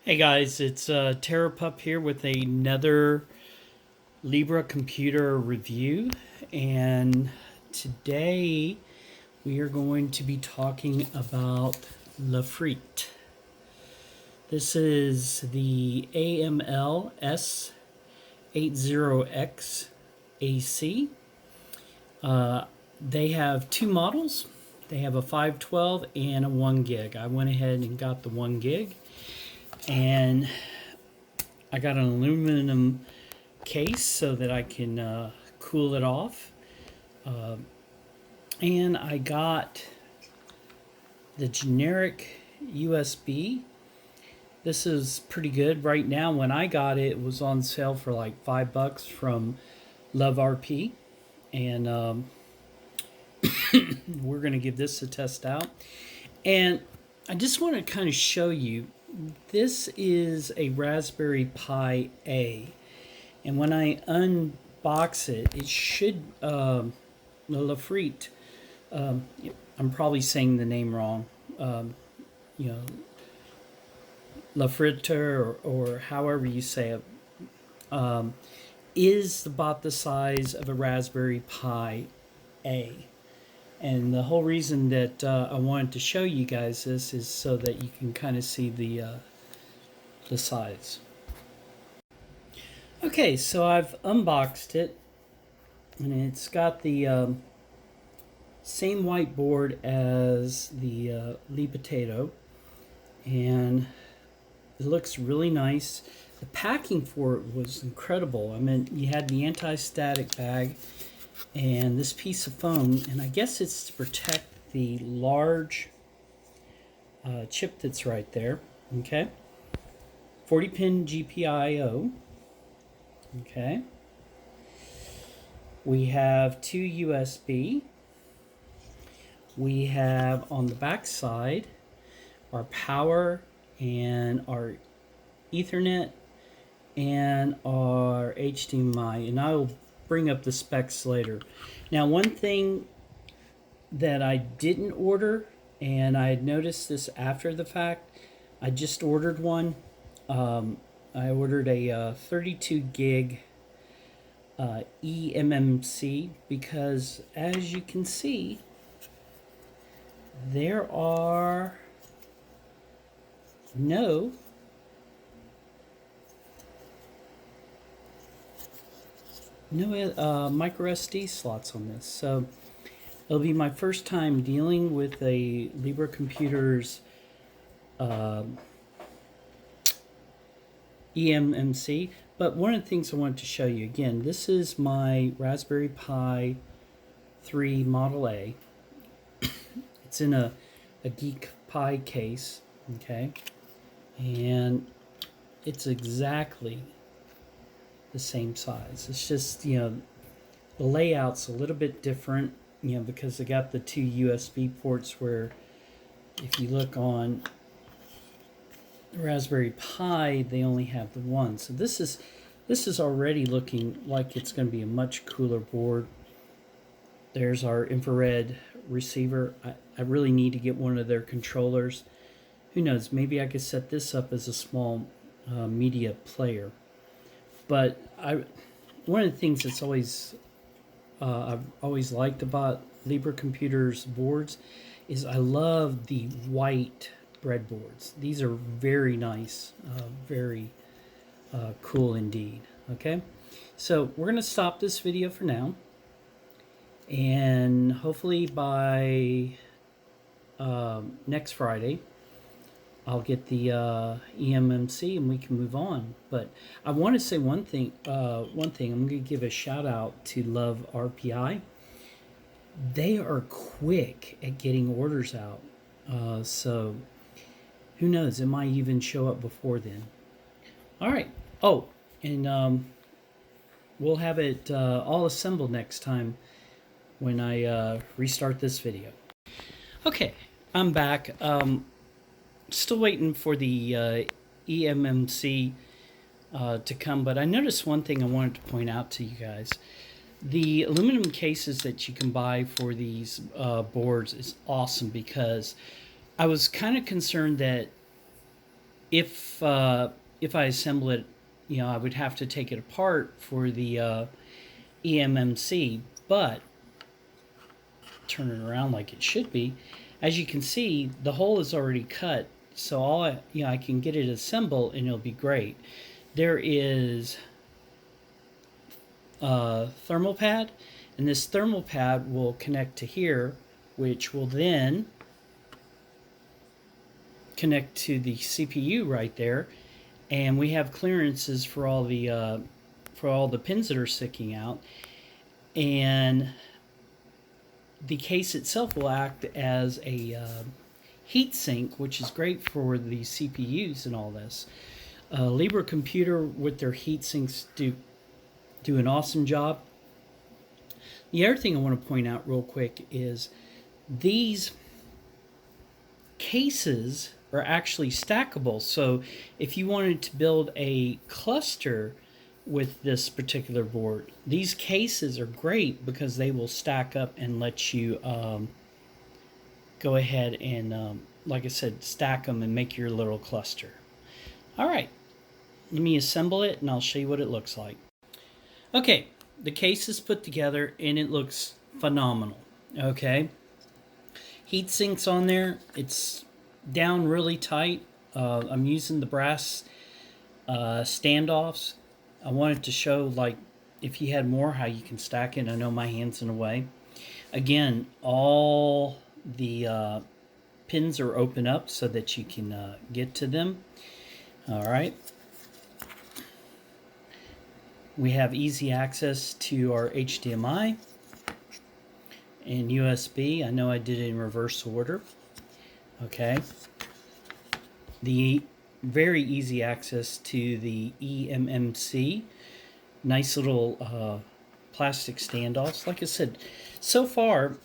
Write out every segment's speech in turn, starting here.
Hey guys, it's Terrorpup here with another Libre Computer review, and today we are going to be talking about Frite. This is the AML S80X AC. They have two models. They have a 512 and a 1 gig. I went ahead and got the 1 gig. And I got an aluminum case so that I can cool it off. And I got the generic USB. This is pretty good. Right now, when I got it, it was on sale for like $5 from Love RP. And we're going to give this a test out. And I just want to kind of show you, this is a Raspberry Pi A, and when I unbox it, it should, Frite, I'm probably saying the name wrong, you know, Frite or however you say it, is about the size of a Raspberry Pi A. And the whole reason that I wanted to show you guys this is so that you can kind of see the size. Okay, so I've unboxed it, and it's got the same whiteboard as the Libre, and it looks really nice. The packing for it was incredible. I mean, you had the anti-static bag and this piece of foam, and I guess it's to protect the large chip that's right there. Okay, 40-pin GPIO. Okay, we have two USB. We have on the back side our power and our Ethernet and our HDMI, and I will bring up the specs later. Now, one thing that I didn't order, and I had noticed this after the fact, I just ordered one. I ordered a 32 gig emmc because, as you can see, there are no micro SD slots on this, so it'll be my first time dealing with a Libre Computer's emmc. But one of the things I wanted to show you again, this is my Raspberry Pi 3 Model A. It's in a Geek Pi case, okay, and it's exactly the same size. It's just, you know, the layout's a little bit different, you know, because they got the two USB ports, where if you look on the Raspberry Pi, they only have the one. So this is already looking like it's going to be a much cooler board. There's our infrared receiver. I really need to get one of their controllers. Who knows, maybe I could set this up as a small media player. But one of the things that's I've always liked about Libre Computer's boards is I love the white breadboards. These are very nice, very cool indeed. Okay, so we're going to stop this video for now, and hopefully by next Friday I'll get the emmc and we can move on. But I want to say one thing. I'm going to give a shout out to Love RPI. They are quick at getting orders out, so who knows, it might even show up before then. All right. Oh, and we'll have it all assembled next time when I restart this video. Okay, I'm back. Still waiting for the emmc to come, but I noticed one thing I wanted to point out to you guys. The aluminum cases that you can buy for these boards is awesome, because I was kind of concerned that if I assemble it, you know, I would have to take it apart for the emmc, but turn it around like it should be. As you can see, the hole is already cut, so I can get it assembled and it'll be great. There is a thermal pad, and this thermal pad will connect to here, which will then connect to the CPU right there, and we have clearances for all the pins that are sticking out, and the case itself will act as a heat sink, which is great for the CPUs and all this. Libre Computer with their heat sinks do an awesome job. The other thing I want to point out real quick is these cases are actually stackable. So if you wanted to build a cluster with this particular board, these cases are great because they will stack up and let you go ahead and like I said, stack them and make your little cluster. All right, let me assemble it and I'll show you what it looks like. Okay, the case is put together and it looks phenomenal. Okay, heat sinks on there. It's down really tight. I'm using the brass standoffs. I wanted to show, like, if you had more, how you can stack it. I know my hand's in the way. Again, all the pins are open up so that you can get to them. All right. We have easy access to our HDMI and USB. I know I did it in reverse order. Okay. The very easy access to the emmc. Nice little plastic standoffs. Like I said, so far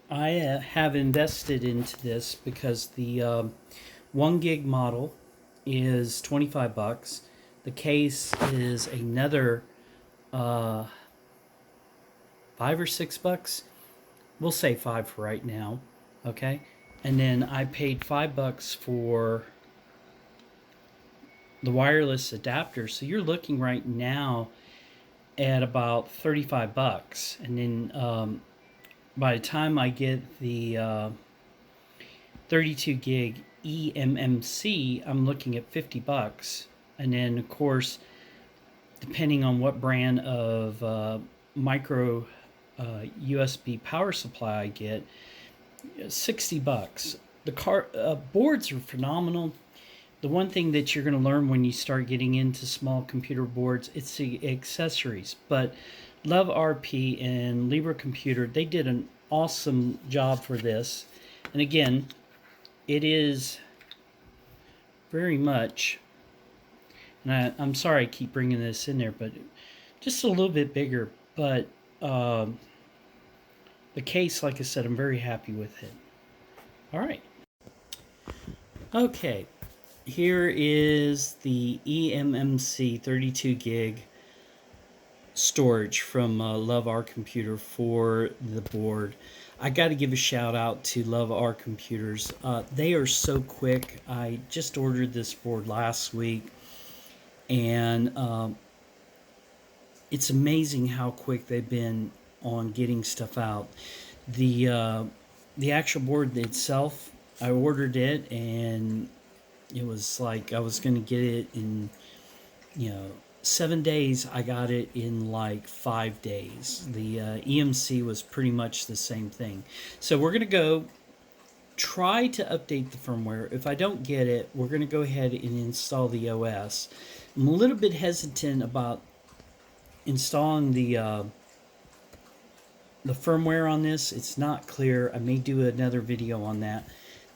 I have invested into this because the 1 gig model is $25. The case is another $5 or $6. We'll say $5 for right now. Okay, and then I paid $5 for the wireless adapter, so you're looking right now at about $35, and then by the time I get the 32 gig emmc, I'm looking at $50, and then of course, depending on what brand of micro USB power supply I get, $60. The boards are phenomenal. The one thing that you're going to learn when you start getting into small computer boards, it's the accessories. But Love RP and Libre Computer, they did an awesome job for this. And again, it is very much, and I'm sorry I keep bringing this in there, but just a little bit bigger. But the case, like I said, I'm very happy with it. All right. Okay. Here is the emmc 32 gig storage from Love Our Computer for the board. I got to give a shout out to Love Our Computers. They are so quick. I just ordered this board last week, and it's amazing how quick they've been on getting stuff out. The actual board itself, I ordered it, and it was like I was going to get it in, 7 days. I got it in like 5 days. The EMC was pretty much the same thing. So we're going to go try to update the firmware. If I don't get it, we're going to go ahead and install the OS. I'm a little bit hesitant about installing the firmware on this. It's not clear. I may do another video on that.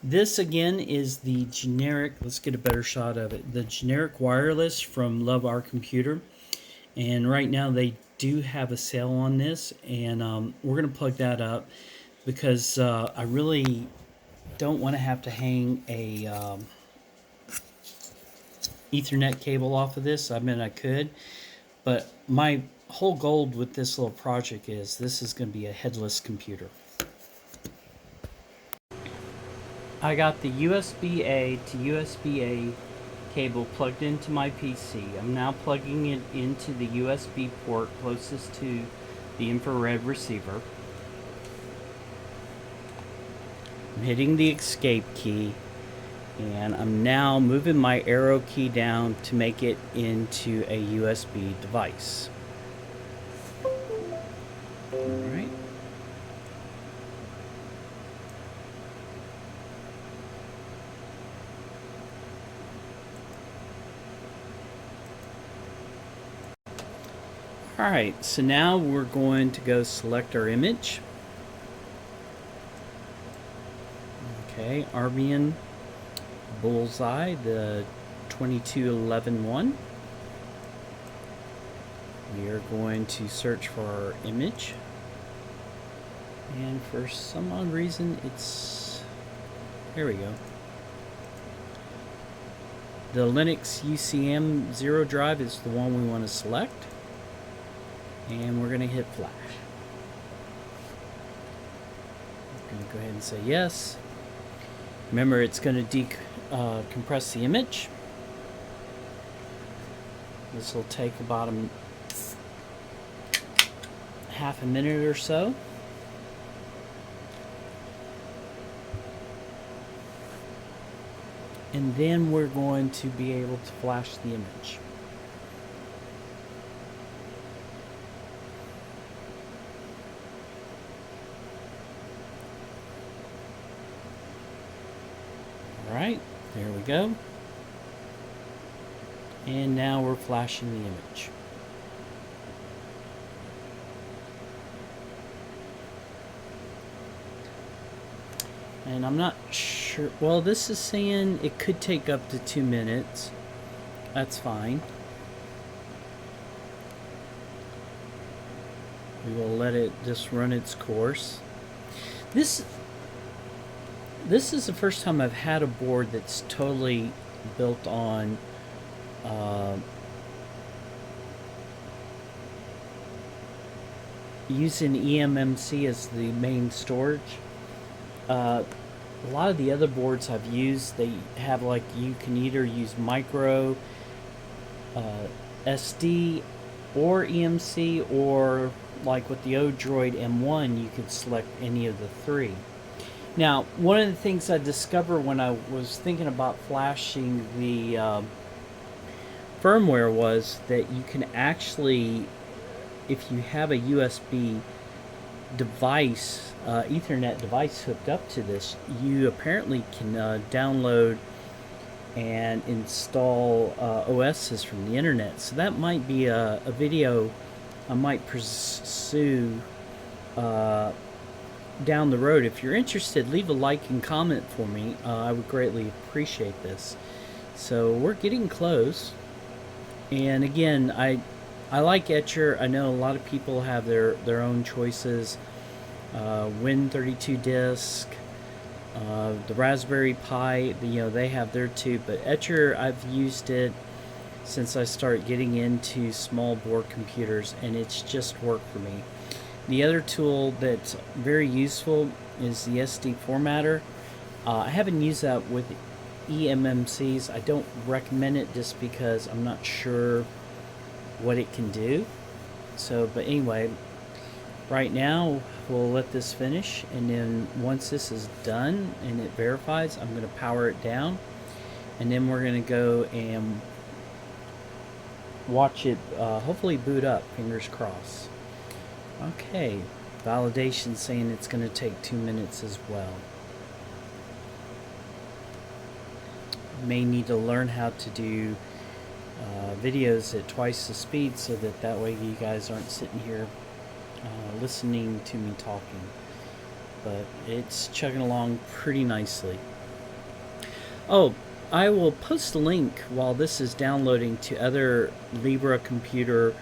This again is the generic, let's get a better shot of it, the generic wireless from Love Our Computer. And right now they do have a sale on this, and we're going to plug that up because I really don't want to have to hang a Ethernet cable off of this. I mean, I could, but my whole goal with this little project is this is going to be a headless computer. I got the USB-A to USB-A cable plugged into my PC. I'm now plugging it into the USB port closest to the infrared receiver. I'm hitting the escape key, and I'm now moving my arrow key down to make it into a USB device. Alright. Alright, so now we're going to go select our image. Okay, Armbian Bullseye, the 2211 one. We are going to search for our image. And for some odd reason, it's... There we go. The Linux UCM 0 drive is the one we want to select. And we're going to hit flash. I'm going to go ahead and say yes. Remember, it's going to compress the image. This will take about half a minute or so. And then we're going to be able to flash the image. Alright, there we go. And now we're flashing the image. And I'm not sure, well, this is saying it could take up to 2 minutes. That's fine. We will let it just run its course. This is the first time I've had a board that's totally built on using emmc as the main storage. A lot of the other boards I've used, they have like, you can either use micro, SD, or EMC, or like with the Odroid M1, you could select any of the three. Now, one of the things I discovered when I was thinking about flashing the firmware was that you can actually, if you have a USB device, Ethernet device hooked up to this, you apparently can download and install OSs from the internet. So that might be a video I might pursue down the road. If you're interested, leave a like and comment for me. I would greatly appreciate this. So we're getting close. And again, I like Etcher. I know a lot of people have their own choices. Win32 disk, the Raspberry Pi, they have their too. But Etcher, I've used it since I started getting into small board computers, and it's just worked for me. The other tool that's very useful is the SD formatter. I haven't used that with eMMCs. I don't recommend it just because I'm not sure what it can do. So, but anyway, right now we'll let this finish, and then once this is done and it verifies, I'm going to power it down, and then we're going to go and watch it hopefully boot up, fingers crossed. Okay, validation saying it's going to take 2 minutes as well. May need to learn how to do videos at twice the speed, so that way you guys aren't sitting here listening to me talking. But it's chugging along pretty nicely. Oh, I will post a link while this is downloading to other Libre Computer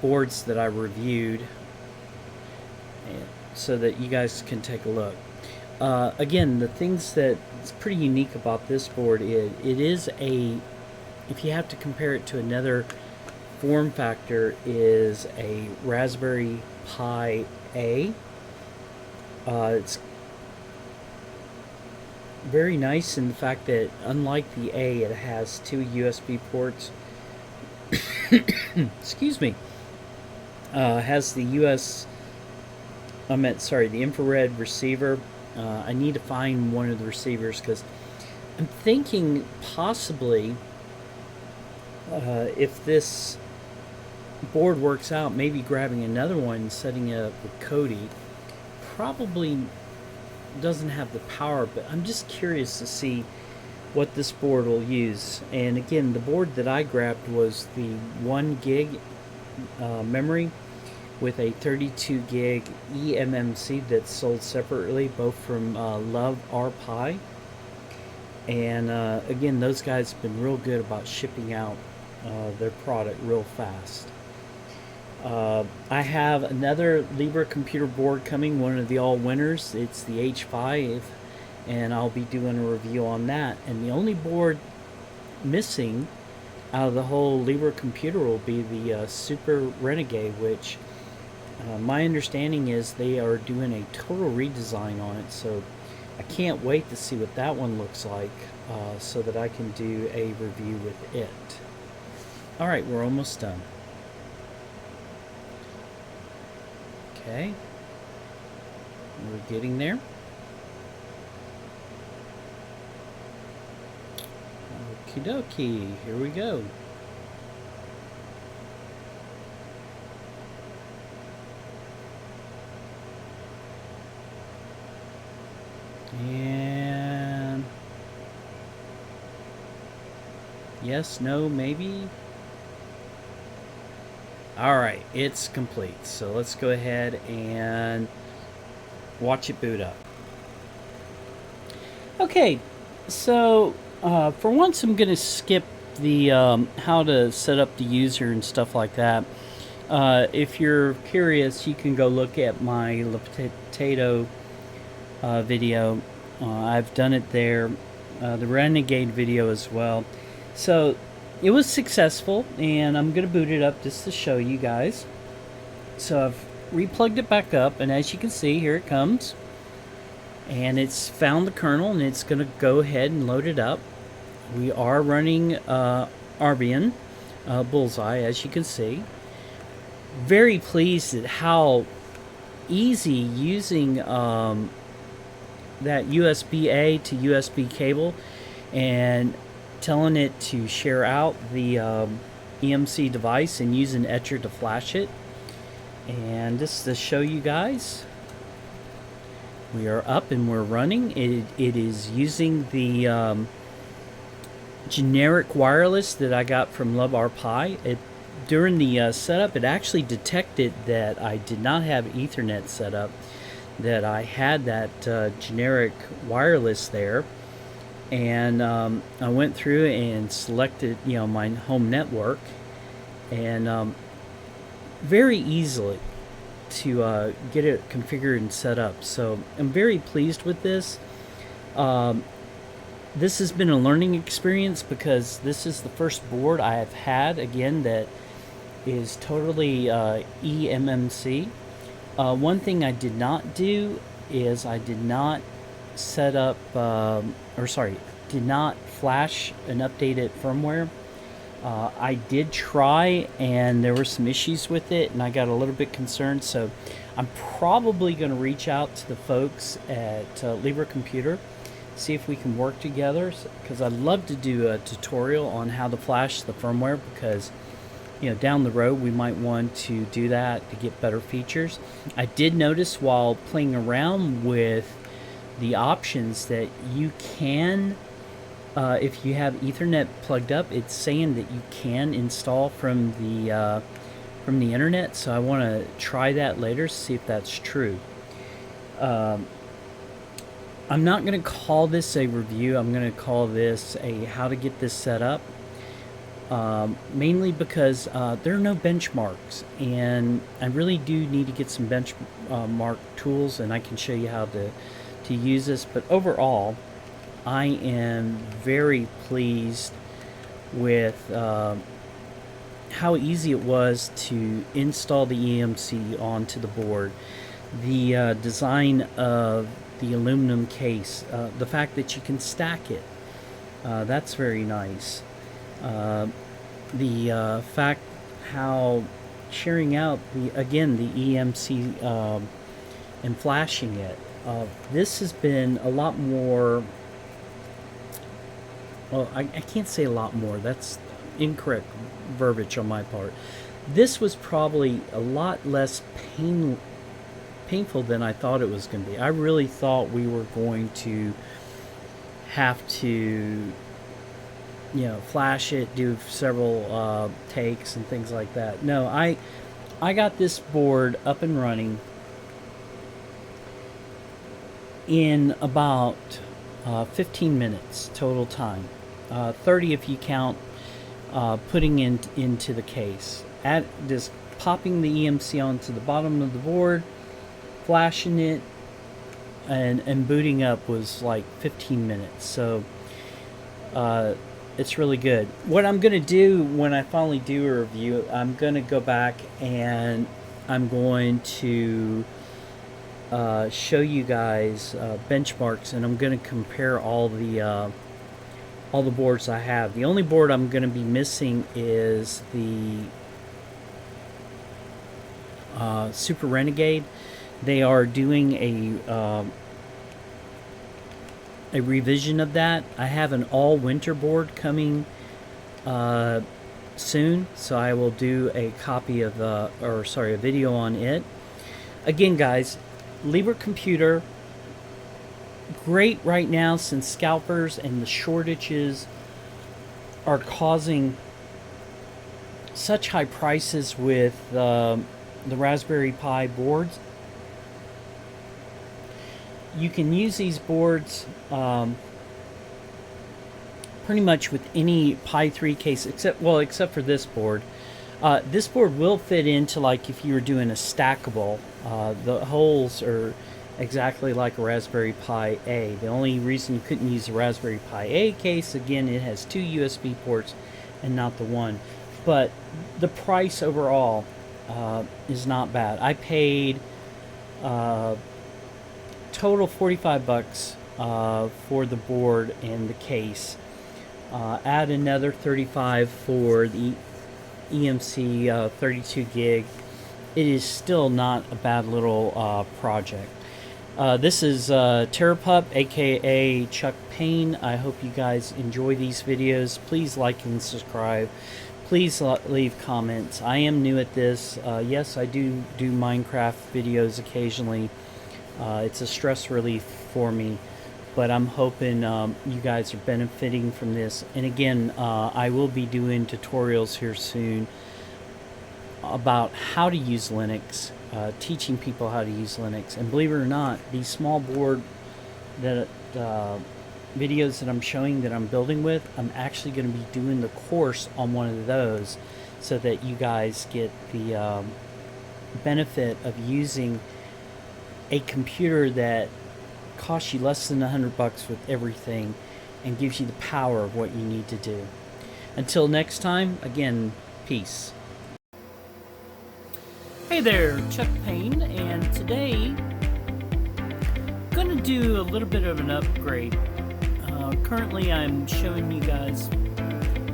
boards that I reviewed, so that you guys can take a look. Again, the things that's pretty unique about this board is it is a, if you have to compare it to another form factor, is a Raspberry Pi A. very nice in the fact that, unlike the A, it has two USB ports. Excuse me. Has the the infrared receiver. I need to find one of the receivers because I'm thinking possibly if this board works out, maybe grabbing another one and setting it up with Cody. Probably doesn't have the power, but I'm just curious to see what this board will use. And again, the board that I grabbed was the 1 gig memory with a 32 gig emmc that's sold separately, both from Libre Pi. And again, those guys have been real good about shipping out their product real fast. I have another Libre Computer Board coming, one of the Allwinners. It's the H5, and I'll be doing a review on that. And the only board missing out of the whole Libre Computer will be the Super Renegade, which my understanding is they are doing a total redesign on it. So I can't wait to see what that one looks like so that I can do a review with it. Alright, we're almost done. Okay, we're getting there. Okie dokie, here we go. And yes, no, maybe. Alright, it's complete. So let's go ahead and watch it boot up. Okay, so for once I'm going to skip the how to set up the user and stuff like that. If you're curious, you can go look at my Potato video. I've done it there. The Renegade video as well. So it was successful, and I'm going to boot it up just to show you guys. So I've replugged it back up, and as you can see, here it comes. And it's found the kernel, and it's going to go ahead and load it up. We are running Armbian Bullseye, as you can see. Very pleased at how easy using that USB-A to USB cable and telling it to share out the emmc device and use an etcher to flash it. And just to show you guys, we are up and we're running. It is using the generic wireless that I got from Libre Pi. During the setup, it actually detected that I did not have Ethernet set up, that I had that generic wireless there. And I went through and selected, my home network, and very easily to get it configured and set up. So I'm very pleased with this. This has been a learning experience because this is the first board I have had, again, that is totally emmc. One thing I did not do is I did not set up, did not flash an updated firmware. I did try, and there were some issues with it, and I got a little bit concerned. So I'm probably going to reach out to the folks at Libre Computer, see if we can work together, because I'd love to do a tutorial on how to flash the firmware, because down the road we might want to do that to get better features. I did notice while playing around with the options that you can, if you have Ethernet plugged up, it's saying that you can install from the internet. So I want to try that later, see if that's true. I'm not going to call this a review. I'm going to call this a how to get this set up. Mainly because there are no benchmarks, and I really do need to get some benchmark tools, and I can show you how to use this. But overall, I am very pleased with how easy it was to install the emmc onto the board. the design of the aluminum case, the fact that you can stack it, that's very nice. The fact how sharing out the EMC and flashing it. This has been a lot more. Well, I can't say a lot more. That's incorrect verbiage on my part. This was probably a lot less painful than I thought it was going to be. I really thought we were going to have to, flash it, do several takes and things like that. No, I got this board up and running in about 15 minutes total time. 30 if you count putting into the case. Just popping the EMC onto the bottom of the board, flashing it, and booting up was like 15 minutes. So it's really good. What I'm going to do when I finally do a review, I'm going to go back and I'm going to show you guys benchmarks, and I'm going to compare all the boards I have. The only board I'm going to be missing is the Super Renegade. They are doing a revision of that. I have an all winter board coming soon, so I will do a copy of a video on it. Again, guys, Libre Computer, great right now, since scalpers and the shortages are causing such high prices with the Raspberry Pi boards. You can use these boards pretty much with any Pi 3 case, except for this board. This board will fit into, like, if you were doing a stackable. The holes are exactly like a Raspberry Pi A. The only reason you couldn't use the Raspberry Pi A case, again, it has 2 USB ports and not the one. But the price overall is not bad. I paid total $45 for the board and the case. Add another $35 for the EMC 32 gig. It is still not a bad little project. This is Terrorpup, aka Chuck Payne. I hope you guys enjoy these videos. Please like and subscribe. Please leave comments. I am new at this. Yes, I do Minecraft videos occasionally. It's a stress relief for me, but I'm hoping you guys are benefiting from this. And again, I will be doing tutorials here soon about how to use Linux, teaching people how to use Linux. And believe it or not, these small board videos that I'm showing that I'm building with, I'm actually going to be doing the course on one of those, so that you guys get the benefit of using a computer that costs you less than $100 with everything and gives you the power of what you need to do. Until next time, again, peace. Hey there, Chuck Payne, and today I'm going to do a little bit of an upgrade. Currently I'm showing you guys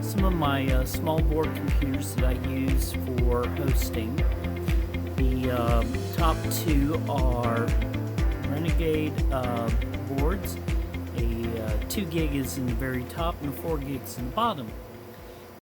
some of my small board computers that I use for hosting. The top two are Renegade boards. A 2 gig is in the very top and a 4 gig is in the bottom.